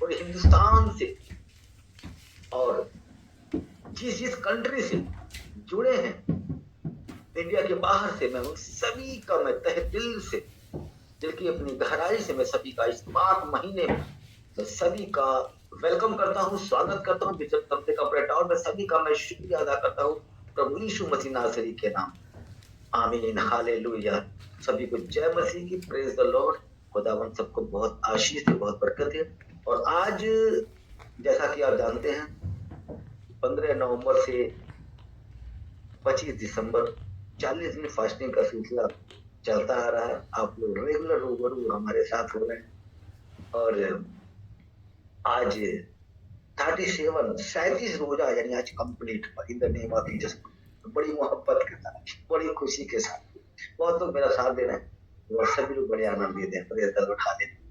पूरे हिंदुस्तान से और जिस जिस कंट्री से जुड़े हैं इंडिया के बाहर से, मैं उन सभी का मैं तहे दिल से, दिल की अपनी गहराई से मैं सभी का इस मार्च महीने में मैं सभी का वेलकम करता हूँ, स्वागत करता हूँ बिशप तबते का प्रेटा, और मैं सभी का मैं शुक्रिया अदा करता हूँ प्रभु यीशु मसीह नासरी के नाम। आमीन, हालेलुया। सभी को जय मसीह की, प्रेज द लॉर्ड। खुदावन सबको बहुत आशीष है, बहुत बरकत है। और आज जैसा कि आप जानते हैं 15 नवंबर से 25 दिसंबर 40 दिन फास्टिंग का सिलसिला चलता आ रहा है। आप लोग रेगुलर रूबरू हमारे साथ हो रहे हैं और आज 37 रोजा यानी आज complete in the name of Jesus, बड़ी मोहब्बत के साथ, बड़ी खुशी के साथ बहुत लोग मेरा साथ दे रहे हैं और सभी लोग बड़े आनंद देते हैं, प्रेज द लॉर्ड, हालेलुया।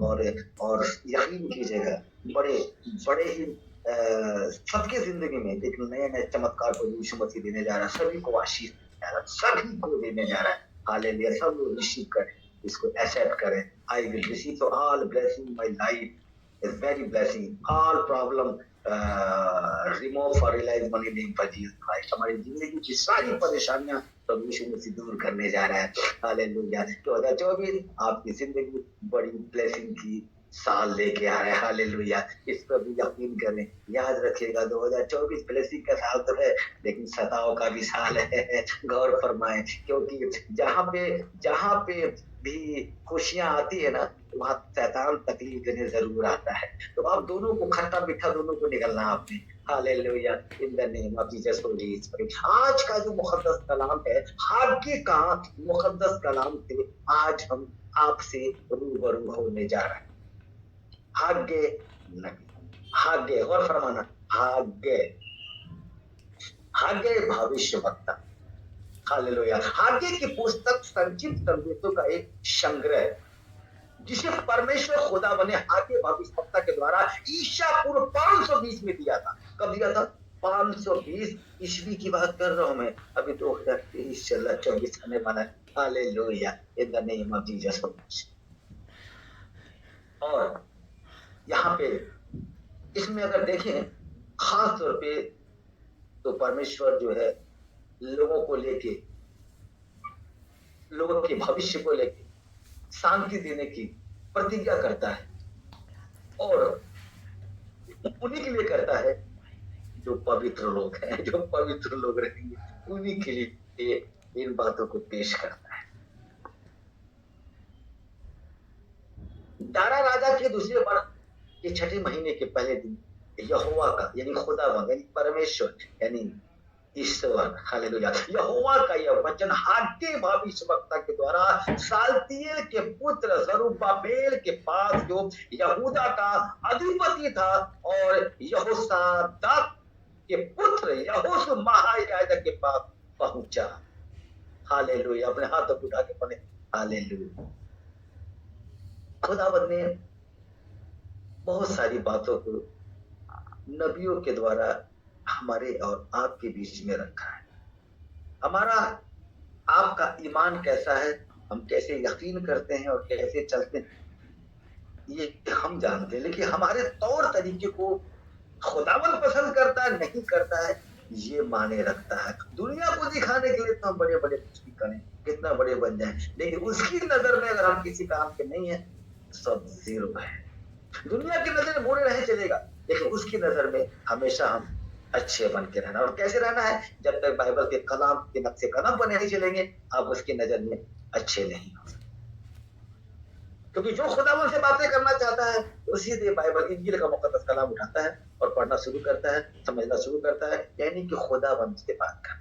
और यकीन कीजिएगा बड़े बड़े ही सबके जिंदगी में एक नए नए चमत्कार को यीशु मसीह देने जा रहा है, सभी को आशीष देने जा रहा है, सभी को देने जा रहा है। हालेलुया। सब लोग रिसीव करें, इसको एक्सेप्ट करें। आई विल रिसीव तो all blessing my life is very blessing. All problem remove for realize money name for Jesus Christ. हमारी जिंदगी की सारी परेशानियां प्रभु यीशु मसीह दूर करने जा रहा है। हालेलुया। 2024 आपकी जिंदगी बड़ी ब्लेसिंग की साल लेके आ रहा है। हालेलुया। इस पर भी यकीन करें, याद रखिएगा 2024 ब्लेसिंग का साल तो है लेकिन सताव का भी साल है। गौर फरमाएं, क्योंकि जहाँ पे भी खुशियां आती है ना, वहां शैतान तकलीफ देने जरूर आता है। तो आप दोनों को, खट्टा मीठा दोनों को निकलना आपने। Hallelujah, in the name of Jesus holy spirit. आज का जो मुकद्दस कलाम है, भाग्य का मुकद्दस कलाम से आज हम आपसे रूबरू होने जा रहे हैं। भाग्य नहीं, भाग्य, और फरमाना, भाग्य, भाग्य भविष्यवक्ता। हालेलुया। भाग्य की पुस्तक संचित संदेशों का एक संग्रह जिसे परमेश्वर खुदा बने हागे भविष्यवक्ता के द्वारा ईसा पूर्व 520 में दिया था। कब दिया था? 520 ईस्वी की बात कर रहा हूं मैं। अभी 2023 चल रहा, 24 आने वाला है। Hallelujah, in the name of Jesus. और यहाँ पे इसमें अगर देखें खास तौर पे तो परमेश्वर जो है लोगों को लेके, लोगों के भविष्य को लेके शांति देने की प्रतिज्ञा करता है और उन्हीं के लिए करता है जो पवित्र लोग हैं, जो पवित्र लोग रहेंगे, उन्हीं के लिए इन बातों को पेश करता है। दारा राजा के दूसरे वर्ष के छठे महीने के पहले दिन यहोवा का यानी खुदावंद यानी परमेश्वर यानी ईश्वर, हालेलुया, यहोवा का यह वचन हागे भविष्यवक्ता के द्वारा सालतियेल के पुत्र जरुब्बाबेल के पास जो यहूदा का अधिपति था और यहोसादाक के पुत्र यहोशू महायाजक के पास पहुंचा। हालेलुया। अपने हाथों को उठा के पढ़े, हालेलुया। खुदावंद ने बहुत सारी बातों को नबियों के द्वारा हमारे और आपके बीच में रखा है। हमारा आपका ईमान कैसा है, हम कैसे यकीन करते हैं और कैसे चलते हैं, ये हम जानते हैं, लेकिन हमारे तौर तरीके को खुदावंद पसंद करता है नहीं करता है, ये माने रखता है। दुनिया को दिखाने के लिए तो हम बड़े बड़े कुछ भी करें, कितना बड़े बन जाए, लेकिन उसकी नजर में अगर हम किसी काम के नहीं है, सब जीरो है। दुनिया की नजर में बुरे नहीं चलेगा, लेकिन उसकी नजर में हमेशा हम अच्छे बन के रहना। और कैसे रहना है? जब तक बाइबल के कलाम के नक्शे कदम पर नहीं चलेंगे, आप उसकी नजर में अच्छे नहीं हो सकते। क्योंकि जो खुदावन से बातें करना चाहता है वो सीधे बाइबल इंजील का मुकद्दस कलाम उठाता है और पढ़ना शुरू करता है, समझना शुरू करता है, यानी कि खुदावन से बात कर।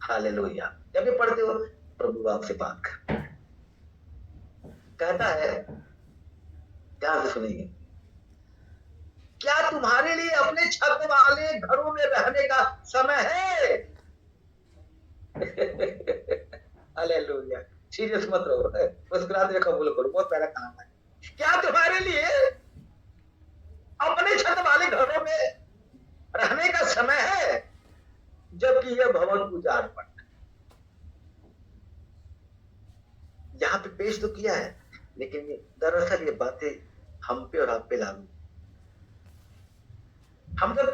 हालेलुया। जब भी पढ़ते हो प्रभु आपसे बात कर, कहता है, ध्यान से सुनेंगे, क्या तुम्हारे लिए अपने छत वाले घरों में रहने का समय है? हालेलुया। सीरियस मत रहो, मुस्कुराते कबूल करो, बहुत प्यारा काम है। क्या तुम्हारे लिए अपने छत वाले घरों में रहने का समय है जबकि यह भवन उजाड़ पड़ता है? यहाँ पे पेश तो किया है, लेकिन दरअसल ये बातें हम पे और आप पे लागू हम जब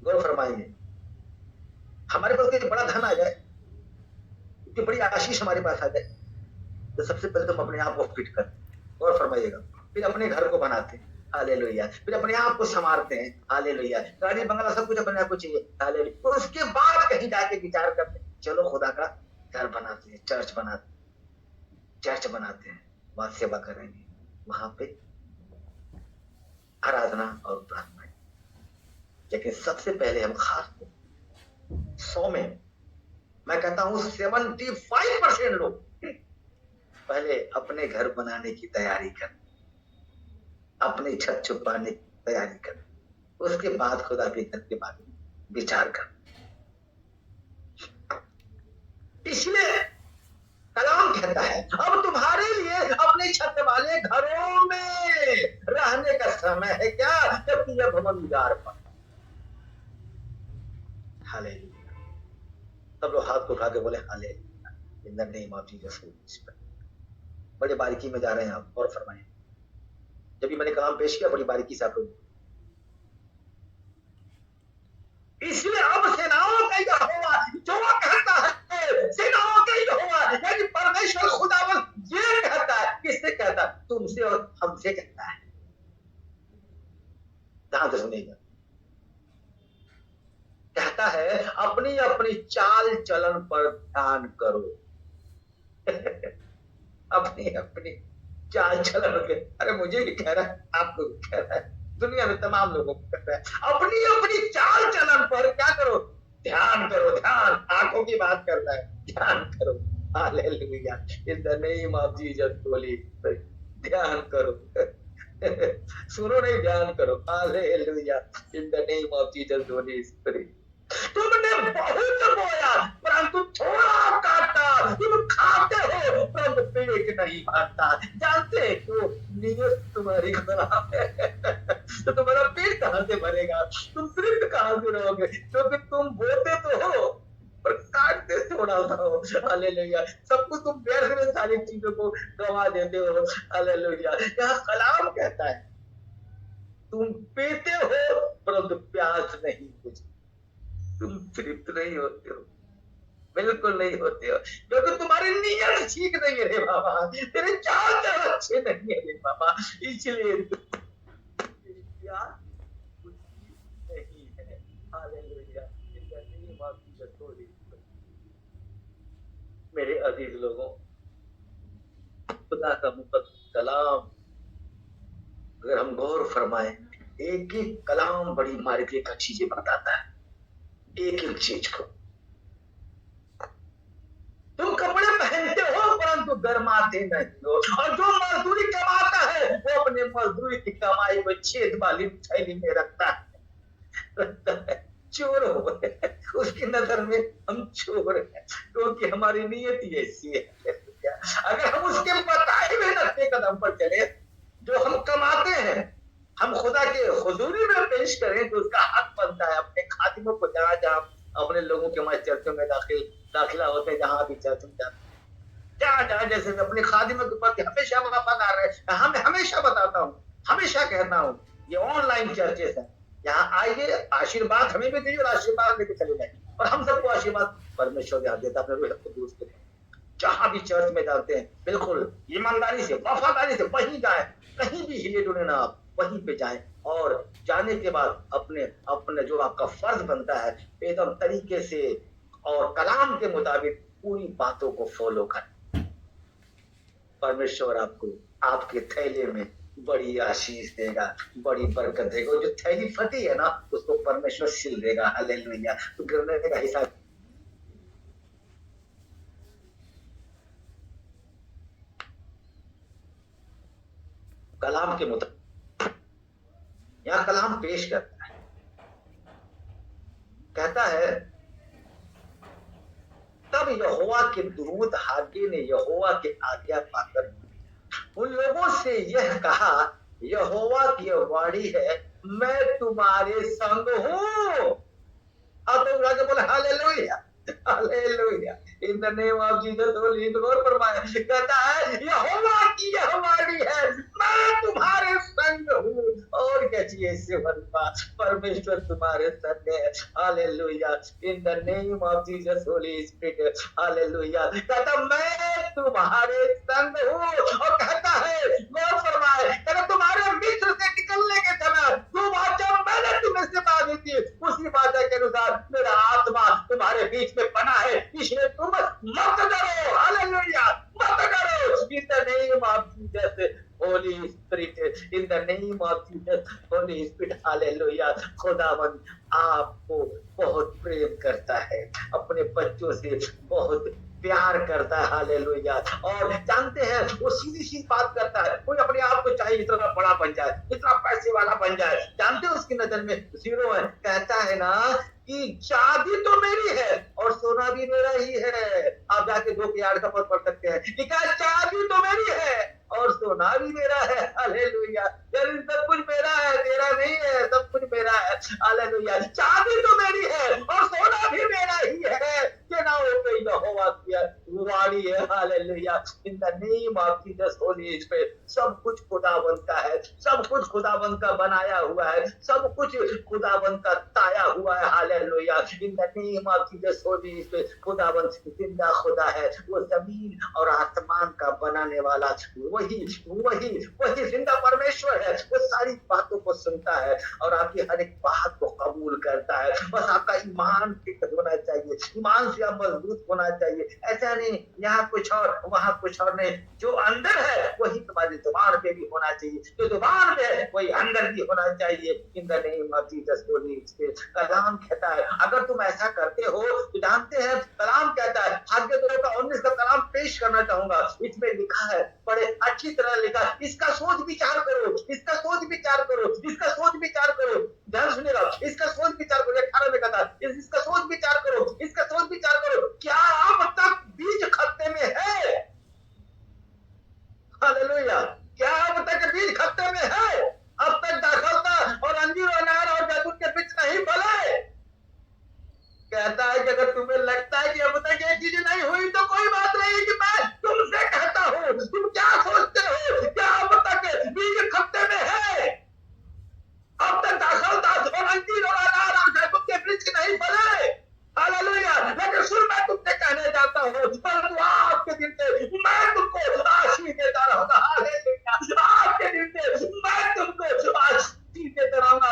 गौर फरमाएंगे, हमारे पास कोई बड़ा धन आ जाए, इतनी बड़ी आशीष हमारे पास आ जाए, तो सबसे पहले तुम अपने आप को फिट करते, गौर फरमाइएगा, फिर अपने घर को बनाते, हालेलुया, फिर अपने आप को संवारते हैं, हालेलुया, गाड़ी बंगला सब कुछ अपने आप को चाहिए, हालेलुया, और उसके बाद कहीं जाके विचार करते हैं, चलो खुदा का घर बनाते हैं, चर्च बनाते हैं, वहां सेवा करेंगे, वहां पे आराधना और प्रार्थना। लेकिन सबसे पहले हम खास 100 में मैं कहता हूं 75% लोग पहले अपने घर बनाने की तैयारी कर, अपनी छत छुपाने की तैयारी कर, उसके बाद खुदा के घर के बारे में विचार कर। इसलिए कलाम कहता है अब तुम्हारे लिए अपने छत वाले घरों में रहने का समय है क्या, जबकि यह भवन उजाड़ पर। हालेलुया, सब लोग हाथ को उठा के बोले hallelujah, in the name of Jesus. बड़े बारीकी में जा रहे हैं आप, और फरमाएं। जब भी मैंने कलाम पेश किया बड़ी बारीकी से आपको, इसलिए अब सेनाओं का यहोवा जो कहता है, सेनाओं का यहोवा यानी परमेश्वर खुदावन ये कहता है, किससे कहता है, तुमसे और हमसे कहता है। ध्यान से सुनिएगा, कहता है अपनी अपनी चाल चलन पर ध्यान करो। अपनी अपनी चाल चलन के, अरे मुझे भी कह रहा है, आपको भी कह रहा है, दुनिया में तमाम लोगों को कह रहा है, अपनी अपनी चाल चलन पर क्या करो, ध्यान करो। ध्यान आंखों की बात कर रहा है, ध्यान करो। Hallelujah, in the name of Jesus Holi, ध्यान करो। सुनो नहीं, ध्यान करो। Hallelujah, in the name of Jesus holy spirit. तुमने बहुत बोया परंतु थोड़ा काटा, तुम खाते हो परंतु पेट नहीं भरता। जानते हैं क्यों? नियत तुम्हारी खराब है। तो तुम्हारा पेट कहां से भरेगा, तुम तृप्त कहां से रहोगे, क्योंकि तुम बोते तो हो पर काटते थोड़ा सा हो। हालेलुया, सब कुछ तुम व्यर्थ में सारी चीजों को गवा देते हो। हालेलुया, यहाँ कलाम कहता है तुम पीते हो परंतु प्यास नहीं बुझती, तुम तृप्त नहीं होते हो, बिल्कुल नहीं होते हो, क्योंकि तुम्हारी नीयत ठीक नहीं है रे बाबा, तेरे चाल चलन अच्छे नहीं है रे बाबा, इसलिए प्यास नहीं है। हालेलुया, मेरे अजीज लोगों, खुदा का मुकद्दस कलाम अगर हम गौर फरमाएं, एक एक कलाम बड़ी मार्के का चीजें बताता है, एक एक चीज को। तुम कपड़े पहनते हो परंतु गर्माते नहीं हो, और जो मजदूरी कमाता है वो अपने मजदूरी की कमाई को छेद वाली थैली में रखता है। चोर हो, उसकी नजर में हम चोर हैं, क्योंकि हमारी नियत ऐसी है। अगर हम उसके बताए हुए रास्ते कदम पर चले, जो हम कमाते हैं हम खुदा के हुजूरी में पेश करें, तो उसका हक बनता है अपने खातिमों को, जहां जहां अपने लोगों के हमारे चर्चों में दाखिला होते हैं, जहां भी चर्च में जाते हैं, जहां जहां जैसे मैं अपने खादिमों के प्रति हमेशा वफादार है। हम हमेशा बताता हूँ, हमेशा कहता हूँ, ये ऑनलाइन चर्चेस है, यहाँ आइए, आशीर्वाद हमें भी दीजिए और आशीर्वाद लेके चले जाइए, और हम सबको आशीर्वाद परमेश्वर यहाँ देता अपने रूह कुदूस के। जहां भी चर्च में जाते हैं बिल्कुल ईमानदारी से, वफादारी से वहीं जाए, कहीं भी हिले डुले ना, आप वहीं पे जाएं, और जाने के बाद अपने अपने जो आपका फर्ज बनता है एकदम तरीके से और कलाम के मुताबिक पूरी बातों को फॉलो करें। परमेश्वर आपको आपके थैले में बड़ी आशीष देगा, बड़ी बरकत देगा। जो थैली फटी है ना, उसको परमेश्वर सिल देगा। हालेलुया, तो गिरने का हिसाब कलाम के मुताबिक यहाँ कलाम पेश करता है, कहता है तब यहोवा के दूत हागे ने यहोवा के आज्ञा पाकर उन लोगों से यह कहा, यहोवा की वाणी है, मैं तुम्हारे संग हूँ। अब तो राजा बोले hallelujah, hallelujah, in the name of Jesus holy, गौर फरमाए, कहता है यहोवा की यह वाणी है, मैं तुम्हारे संग हूँ। और क्या चाहिए इससे बलवा? परमेश्वर तुम्हारे संग है। Hallelujah. In the name of Jesus holy spirit, hallelujah. कहता मैं तुम्हारे संग हूँ, और कहता है गौर फरमाए, कहता तुम्हारे मिस्र से निकलने के समय जो वाचा मैंने तुम्हें से मांगी थी, उसी वाचा के अनुसार मेरा आत्मा तुम्हारे बीच में बना है, इसलिए तुम मत डरो। हालेलुया, मत डरो। इन the name of Jesus holy spirit, in the name of Jesus holy spirit, hallelujah. खुदावन आपको बहुत प्रेम करता है, अपने बच्चों से बहुत प्यार करता है। हालेलुया। और जानते हैं वो सीधी सी बात करता है, कोई अपने आप को चाहे इतना बड़ा बन जाए, इतना पैसे वाला बन जाए, जानते हो उसकी नजर में जीरो है। कहता है ना कि चांदी तो मेरी है और सोना भी मेरा ही है। आप जाके 2 के 8 का पद पढ़ सकते हैं। चांदी तो मेरी है और सोना भी मेरा है। हालेलुया। यानी सब कुछ मेरा है, तेरा नहीं है, सब कुछ मेरा है। हालेलुया। चांदी तो मेरी है और सोना भी मेरा ही है। ना हो गई यहोवा की वाणी है। Hallelujah. In the name of Jesus holy spirit, सब कुछ खुदावंत का है, सब कुछ खुदावंत का बनाया हुआ है, सब कुछ खुदावंत का ताया हुआ है। Hallelujah. In the name of Jesus holy spirit, खुदावंत जिंदा खुदा है, वो जमीन और आसमान का बनाने वाला वही वही वही जिंदा परमेश्वर है। वो सारी बातों को सुनता है और आपकी हर एक बात को कबूल करता है। बस आपका ईमान फिट होना चाहिए, ईमान से आप मजबूत होना चाहिए। ऐसा नहीं यहाँ कुछ और वहां कुछ और नहीं, जो अंदर है वही तुम्हारी जुबान पे भी होना चाहिए, जो जुबान पे है वही अंदर भी होना चाहिए। In the name of Jesus holy spirit, कलाम कहता है अगर तुम ऐसा करते हो तो जानते हैं कलाम कहता है, भाग्य 2 का 19 का कलाम पेश करना चाहूंगा। इसमें लिखा है, बड़े अच्छी तरह लिखा, इसका सोच विचार करो, इसका सोच विचार करो, इसका सोच विचार करो। ध्यान सुनिएगा, इसका सोच विचार करो। 18 में कहता है इसका सोच विचार करो, इसका सोच विचार करो, क्या अब तक बीज खत्ते में है? हालेलुया। क्या अब तक बीज खत्ते में है? अब तक दाखलता और अंजीर अनार और जैतून के बीच नहीं फले? कहता है कि अगर तुम्हें लगता है कि अब तक ये चीज नहीं हुई तो कोई बात नहीं, कि मैं तुमसे कहता हूँ, तुम क्या सोचते हो? क्या अब तक बीज खत्ते में है? अब तक दाखलता और अंजीर और अनार और जैतून के वृक्ष नहीं फले? हालेलुया। लेकिन सुन, मैं तुमसे कहने जाता हूँ, परंतु आज के दिन से मैं तुमको आशीष देता रहूंगा। हालेलुया। आज के दिन से मैं तुमको आशीष देता रहूंगा।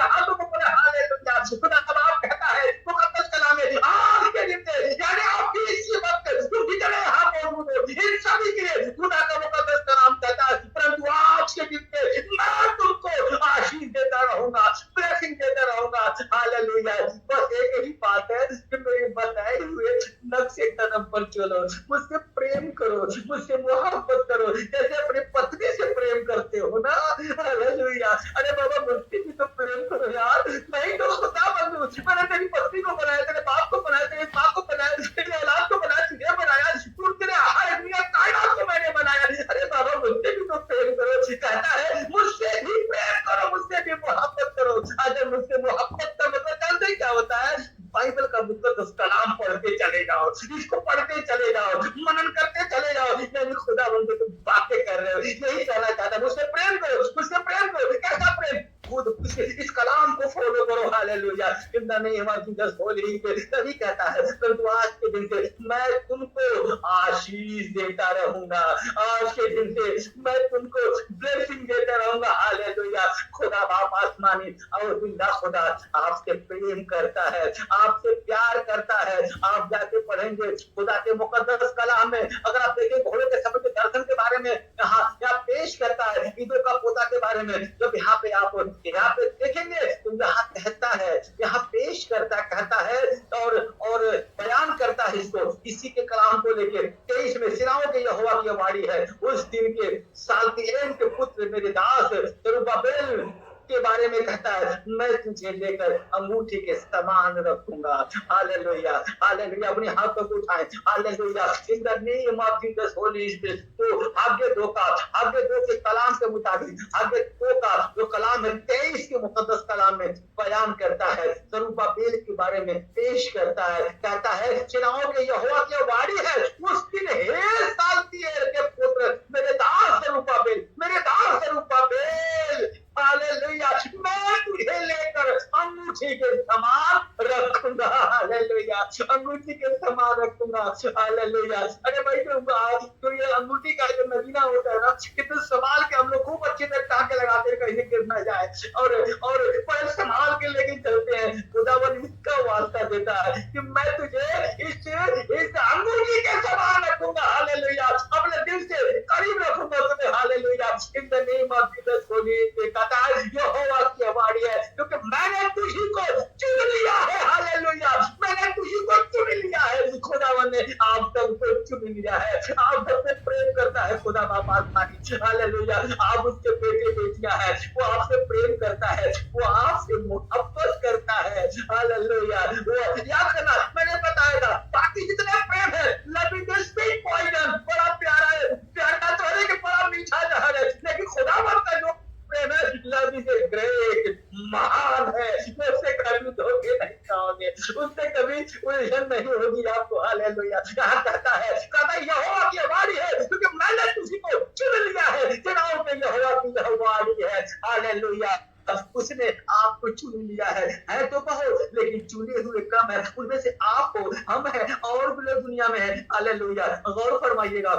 हाथों को बोले हालेलुया। खुदा का बाप कहता है मुकद्दस कलाम में, आज के दिन से यानी आपकी इसी वक्त तुम जितने यहाँ मौजूद हो इन सभी के लिए खुदा का मुकद्दस कलाम कहता है, परंतु आज के दिन से मैं तुमको आशीष देता रहूंगा, ब्लेसिंग देता रहूंगा। हालेलुया। बस एक ही बात है कि मेरे बताए हुए नक्शे कदम पर चलो, मुझसे प्रेम करो, मुझसे मोहब्बत करो, जैसे अपनी पत्नी से प्रेम करते हो ना। हालेलुया। अरे बाबा मुझसे भी तो प्रेम करो यार। नहीं तो खुदा बंधु, मैंने तेरी पत्नी को बनाया, तेरे बाप को बनाया, तेरी माँ को बनाया, तेरी औलाद को बनाया, तुझे बनाया, तू तेरे हर दुनिया कायनात को मैंने बनाया। अरे बाबा मुझसे भी तो प्रेम करो। कहता है मुझसे भी प्रेम करो, मुझसे भी मोहब्बत करो। अगर मुझसे मोहब्बत का मतलब जानते ही क्या होता है? बाइबल का मुकद्दस कलाम पढ़ते चले जाओ, इसको पढ़ते चले जाओ, मनन करते चले जाओ। यानी खुदा बंदे तुम बातें कर रहे हो, यही कहना चाहता है। मुझसे प्रेम करो, मुझसे प्रेम करो। कैसा प्रेम? खुद इस कलाम को फॉलो करो। Hallelujah. In the name of Jesus holy spirit, तभी कहता है परंतु आज के दिन से मैं तुमको आशीष देता रहूंगा, आज के दिन से मैं तुमको ब्लेसिंग देता रहूंगा। हालेलुया। खुदा बाप आसमानी और जिंदा खुदा आपसे प्रेम करता है, आपसे प्यार करता है। आप जाके पढ़ेंगे खुदा के मुकद्दस कलाम में, अगर आप देखें घोड़े के समय के दर्शन के बारे में यहाँ पेश करता है, ईदों का पोता के बारे में। जब यहाँ पे आप यहाँ पे देखेंगे तो यहाँ कहता है, यहाँ पेश करता कहता है और बयान करता है इसको, इसी के कलाम को लेके 23 में सिराओं के यहोवा की वाणी है, उस दिन के साल्तिएल के पुत्र मेरे दास जरुब्बाबेल के बारे में कहता है, मैं तुझे लेकर अंगूठी के समान रखूंगा। हालेलुया। हालेलुया। अपने हाथों को उठाएं। Hallelujah. In the name of Jesus holy spirit, तो आगे 2 के कलाम के मुताबिक, आगे 2 का जो कलाम है 23 के मुकद्दस कलाम में बयान करता है, जरुब्बाबेल के बारे में पेश करता है। कहता है सेनाओं के यहोवा की वाणी है, उस दिन हे साल्तिएल के पुत्र मेरे दास जरुब्बाबेल, मेरे दास जरुब्बाबेल। हालेलुया। अंगूठी के समान रखूंगा। हालेलुया। अरे भाई तो ये अंगूठी का जो नगीना होता है ना, कितने संभाल के हम लोग खूब अच्छे से टाके लगाते हैं, कहीं गिर ना जाए, और बड़े संभाल के लेके चलते हैं। खुदावन इसका वास्ता देता है कि मैं तुझे इस अंगूठी के समान रखूंगा। हालेलुया। अपने दिल से करीब रखूंगा तुम्हें। Hallelujah. In the name of Jesus Holi कहता है यहोवा की वाणी है, क्योंकि मैंने तुझी को चुन लिया है। हालेलुया। मैंने तुझी को चुन लिया है। खुदावन ने आप सबको चुन लिया है। आप सबसे प्रेम करता है खुदा बाप आसमानी। हालेलुया। आप उसके बेटे बेटियां हैं, वो आपसे प्रेम करता है, वो आपसे मोहब्बत करता है। हालेलुया। वो याद करना मैंने बताया था, बाकी जितने प्रेम है, love is the sweet poison, बड़ा प्यारा है, प्यारा तो है कि बड़ा मीठा जहर है, लेकिन खुदावन का जो प्रेम है, लव इज ए ग्रेट, महान है। उससे कभी धोखे नहीं खाओगे, उससे कभी उलझन नहीं होगी आपको। हालेलुया। यहाँ कहता है यहोवा की वाणी है, क्योंकि मैंने तुझी को चुन लिया है। चुनाव में यहोवा की वाणी है। हालेलुया। उसने आपको चुन लिया है तो बहुत, लेकिन चुने हुए कम है, उनमें से आप हो, हम हैं, और भी लोग दुनिया में है। हालेलुया। गौर फरमाइएगा,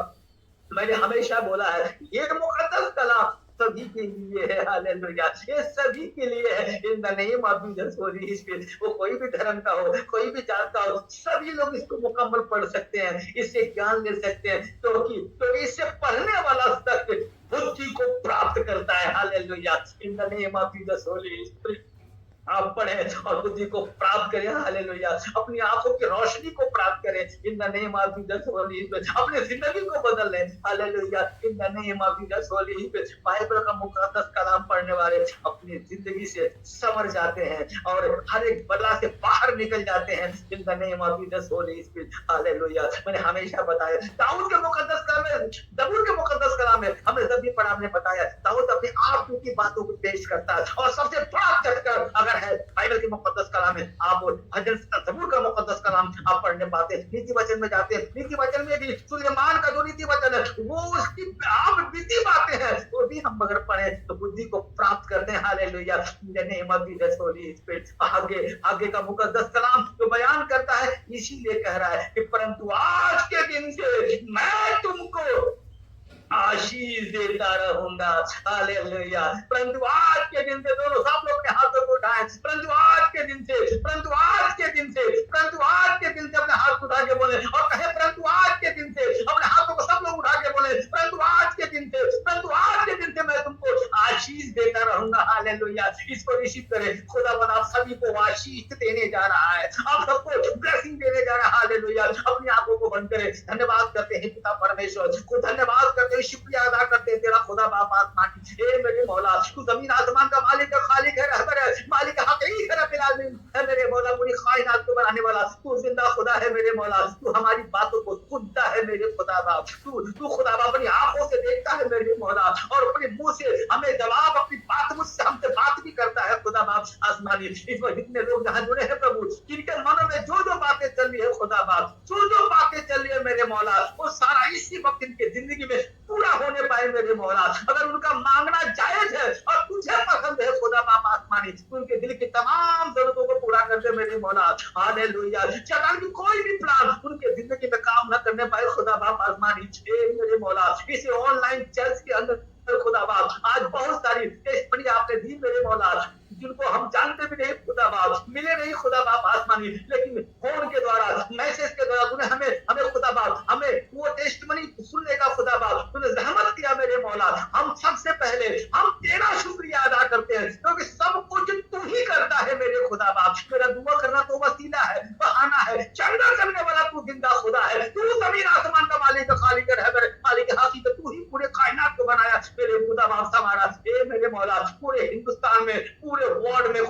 मैंने हमेशा बोला है ये मुकद्दस कलाम सभी के लिए है। हालेलुया। ये सभी के लिए है। इन the name of Jesus holy spirit, वो कोई भी धर्म का हो, कोई भी जात का हो, सभी लोग इसको मुकम्मल पढ़ सकते हैं, इससे ज्ञान ले सकते हैं, क्योंकि इससे पढ़ने वाला सत्य बुद्धि को प्राप्त करता है। Hallelujah. In the name of Jesus holy spirit, आप पढ़े और बुद्धि को प्राप्त करें। हालेलुया। अपनी आंखों की रोशनी को प्राप्त करें। इन the name of Jesus holy spirit, अपनी जिंदगी को बदल लें। Hallelujah. In the name of Jesus holy spirit, Bible का मुकद्दस कलाम पढ़ने वाले अपनी जिंदगी से संवर जाते हैं और हर एक बला से बाहर निकल जाते हैं। इन the name of Jesus holy spirit. Hallelujah. मैंने हमेशा बताया दाऊद के मुकद्दस कलाम में, जबूर के मुकद्दस कलाम में हमने जब भी पढ़ा, हमने बताया दाऊद अपने आप की बातों को पेश करता है, और सबसे बड़ा चक्कर अगर है बाइबल के मुकद्दस कलाम में, आप भजन जबूर का मुकद्दस कलाम आप पढ़ने पाते, नीति वचन में जाते हैं, नीति वचन में भी सुलेमान का जो नीति वचन है वो उसकी आप बीती बातें हैं, वो भी हम अगर पढ़े तो बुद्धि को प्राप्त करते हैं। हालेलुया। आगे का मुकद्दस कलाम जो बयान करता है, इसीलिए कह रहा है कि परंतु आज के दिन से मैं तुमको आशीष देता रहूंगा। हालेलुया। परंतु आज के दिन से, दोनों सब लोग अपने हाथों को उठाएं, परंतु आज के दिन से, परंतु आज के दिन से, परंतु आज के दिन से अपने हाथ उठा के बोले और कहे परंतु आज के दिन से, अपने हाथों को सब लोग उठा के बोले परंतु आज के दिन से, परंतु आज के दिन से मैं तुमको आशीष देता रहूंगा। हालेलुया। इसको रिसीव करें। खुदावन आप सभी को आशीष देने जा रहा है, आप सबको ब्लेसिंग देने जा रहा है। हालेलुया। अपनी आंखों को बंद करें। धन्यवाद करते हैं पिता परमेश्वर को, धन्यवाद करते हैं, शुक्रिया अदा करते हैं तेरा खुदा बाप आसमानी। हे मेरे मौला, तू जमीन आसमान का मालिक है, खालिक है, रहबर है, मालिक हकीक है, रब्बिल आलमीन है मेरे मौला, पूरी कायनात को बनाने वाला तू जिंदा खुदा है मेरे मौला। तू हमारी बातों को सुनता है मेरे खुदा बाप। तू खुदा बाप अपनी आंखों से देखता है मेरे मौला, और अपने मुंह से हमें जवाब, अपनी बात मुझसे हमसे बात भी करता है खुदा बाप आसमानी। इसमें जितने लोग यहाँ जुड़े हैं प्रभु, जिनके मनों में जो जो बातें चल रही है खुदा बाप, जो जो बातें चल रही है मेरे मौला, वो सारा इसी वक्त इनके जिंदगी में पूरा होने पाए मेरे मौला। अगर उनका मांगना जायज है और तुझे पसंद है खुदा बाप आसमानी, उनके दिल की तमाम जरूरतों को पूरा कर दे मेरे मौला। हालेलुया। शैतान की कोई भी प्लान उनके जिंदगी में काम न करने पाए खुदा बाप आसमानी। मेरे मौला, इसे ऑनलाइन चर्च के अंदर खुदा बाप आज बहुत सारी टेस्टमनी आपने दी मेरे मौला, जिनको हम जानते भी नहीं खुदा बाप, मिले नहीं खुदा बाप आसमानी, लेकिन फोन के द्वारा, मैसेज के द्वारा तूने हमें खुदा बाप, हमें वो टेस्टमनी सुनने का खुदा बाप तूने रहमत किया मेरे मौला। हम सबसे पहले हम तेरा शुक्रिया अदा करते हैं, क्योंकि सब कुछ तू ही करता है मेरे खुदा बाप। मेरा दुआ करना तो वसीला है, बहाना है, चंदा करने वाला तू जिंदा खुदा है। तू जमीन आसमान का मालिक, खालिक है, मालिक हकीकत, तू ही पूरे कायनात को बनाया मेरे खुदा बाप हमारा। ए मेरे मौला, पूरे हिंदुस्तान में, पूरे वर्ल्ड में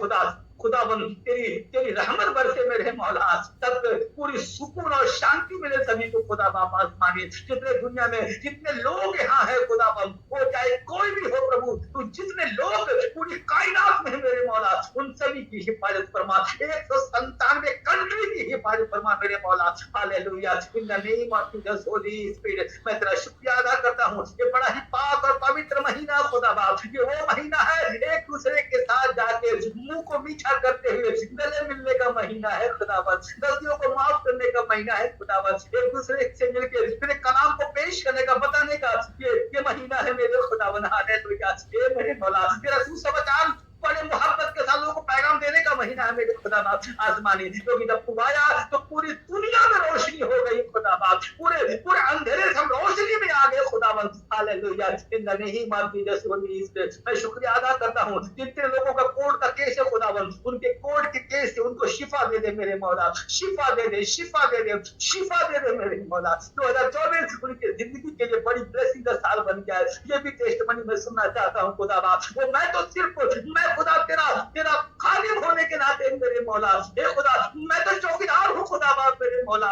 खुदावन तेरी रहमत बरसे मेरे मौला, तब पूरी सुकून और शांति मिले सभी को खुदा बाप आसमानी। जितने दुनिया में जितने लोग यहाँ है खुदावन, वो चाहे कोई भी हो प्रभु, तू जितने लोग पूरी कायनात में है मेरे मौला, उन सभी की हिफाजत फरमा। 197 कंट्री की हिफाजत फरमा मेरे मौला। Hallelujah. In the name of Jesus holy spirit, मैं तेरा शुक्रिया अदा करता हूँ। ये बड़ा ही पाक और पवित्र महीना खुदा बाप, ये वो महीना है एक दूसरे के साथ जाके मुंह को मीठा करते हुए, गले मिलने का महीना है खुदावन, गलतियों को माफ करने का महीना है खुदावन, एक दूसरे से मिलकर तेरे कलाम को पेश करने का, बताने का ये महीना है मेरे खुदावन। हालेलुया, ये मेरे मौला तेरा सुसमाचार बड़े मोहब्बत के साथ लोगों को पैगाम देने का महीना है मेरे खुदा बाप आसमानी, क्योंकि जब तू आया तो पूरी दुनिया में रोशनी हो गई खुदा बाप, पूरे पूरे अंधेरे से हम रोशनी में आ गए खुदावन। Hallelujah, in the name of Jesus holy spirit, मैं शुक्रिया अदा करता हूँ जितने लोगों का कोर्ट का केस है खुदावन, उनके कोर्ट के केस से उनको शिफा दे दे मेरे मौला, शिफा दे दे, शिफा दे दे, शिफा दे दे मेरे मौला। 2024 उनके जिंदगी के लिए बड़ी ब्लेसिंग का साल बन गया है, ये भी टेस्टमनी में सुनना चाहता हूँ खुदा बाप। वो मैं तो सिर्फ मैं खुदा तेरा तेरा खालिद होने के नाते मेरे मौला, हे खुदा मैं तो चौकीदार हूँ खुदा बाप मेरे मौला,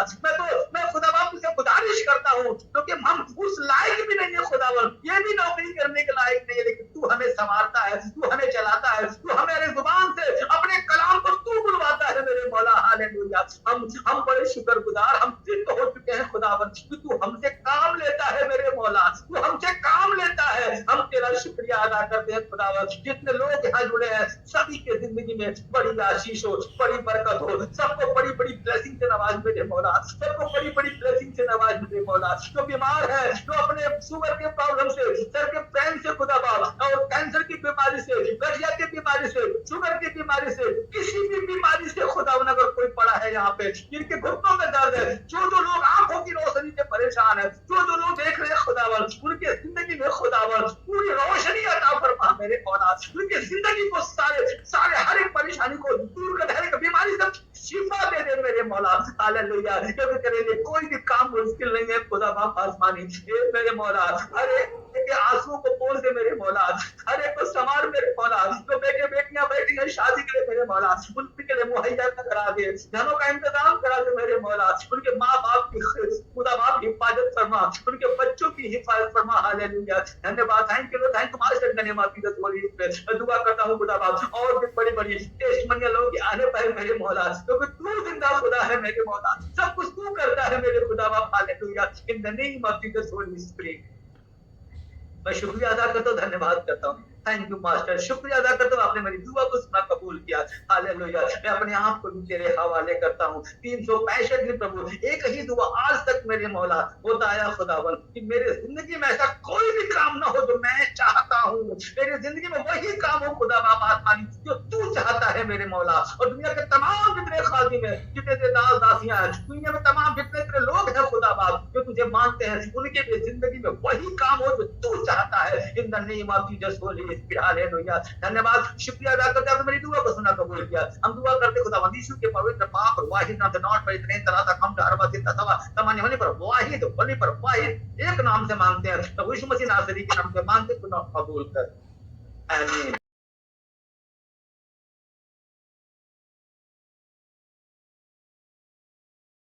मैं खुदा बाप तुझसे गुजारिश करता हूँ क्योंकि हम उस लायक भी नहीं है खुदावन, ये भी नौकरी करने के लायक नहीं है, लेकिन तू हमें संवारता है, तू हमें चलाता है, तू हमारे जुबान से अपने कलाम को तू बुलवाता है मेरे मौला। हालेलुया, हम बड़े शुक्रगुजार, हम सिद्ध हो चुके हैं खुदावन कि तू हमसे काम लेता है मेरे मौला, तू हमसे काम लेता है, हम तेरा शुक्रिया अदा करते हैं खुदावन। जितने लोग यहाँ जुड़े हैं सभी के जिंदगी में बड़ी आशीष हो, बड़ी बरकत हो, सबको बड़ी बड़ी ब्लेसिंग से नवाज मेरे मौला, सबको बड़ी बड़ी ब्लेसिंग से नवाज मेरे मौला। जो बीमार है, जो अपने शुगर के प्रॉब्लम से, सर के पेन से खुदा बाप, और कैंसर की बीमारी से, गठिया की बीमारी से, शुगर की बीमारी से, किसी भी बीमारी से खुदावन अगर कोई पड़ा है यहाँ पे, जिनके घुटनों में दर्द है, जो लोग आंखों की रोशनी से परेशान है, जो लोग देख रहे हैं खुदावन, उनके जिंदगी में खुदावन पूरी रोशनी अता फरमा मेरे मौला, उनके जिंदगी को सारे हर एक परेशानी को दूर कर, हर एक बीमारी से शिफा दे दे मेरे मौला। हालेलुया, क्योंकि तेरे लिए कोई भी काम मुश्किल नहीं है खुदा बाप आसमानी, ये मेरे मौला अरे के आंसुओं को बोल दे मेरे मौला, हर एक को संवार मेरे मौला, जो बेटे बेटियां बैठी हैं शादी के लिए मेरे मौला, उनके लिए मुहैया करा दे, धनों का इंतजाम करा दे मेरे मौला, उनके माँ बाप की खुदा बाप की हिफाजत फरमा, उनके बच्चों की हिफाजत फरमा। हालेलुया, धन्यवाद, थैंक यू मास्टर, धन्यवाद मैं दुआ करता हूँ खुदा बाप, और भी बड़ी बड़ी टेस्टमनी लोग आने पाए मेरे मौला, क्योंकि तू जिंदा खुदा है मेरे मौला, सब कुछ तू करता है मेरे खुदा बाप। Hallelujah, in the name of Jesus holy spirit, मैं शुक्रिया अदा करता हूँ, धन्यवाद करता हूँ, थैंक यू मास्टर, शुक्रिया अदा करता हूँ, आपने मेरी दुआ को सुना, कबूल किया। हालेलुया, मैं अपने आप को भी तेरे हवाले करता हूँ। 365 दिन प्रभु एक ही दुआ आज तक मेरे मौला होता आया खुदावन, कि मेरे जिंदगी में ऐसा कोई भी काम ना हो जो मैं चाहता हूँ, मेरी जिंदगी में वही काम हो खुदा बाप आसमानी जो तू चाहता है मेरे मौला। और दुनिया के तमाम जितने खादिम है, जितने तेरे दास दासियां हैं, दुनिया में तमाम जितने तेरे लोग हैं खुदा बाप जो तुझे मानते हैं, उनके भी जिंदगी में वही काम हो जो तू चाहता है। इन the name of Jesus holy spirit, hallelujah, धन्यवाद, शुक्रिया अदा करते हैं, आपने मेरी दुआ को सुना, कबूल किया। हम दुआ करते खुदावंद यीशु के पवित्र पाक और वाहिद नाम से, नॉट पर इतने तरह तक हम हर वक्त तवा तमान्य होने पर वाहिद होने पर वाहिद एक नाम से मांगते हैं, तो यीशु मसीह नासरी के नाम से मांगते, खुदा कबूल कर, आमीन।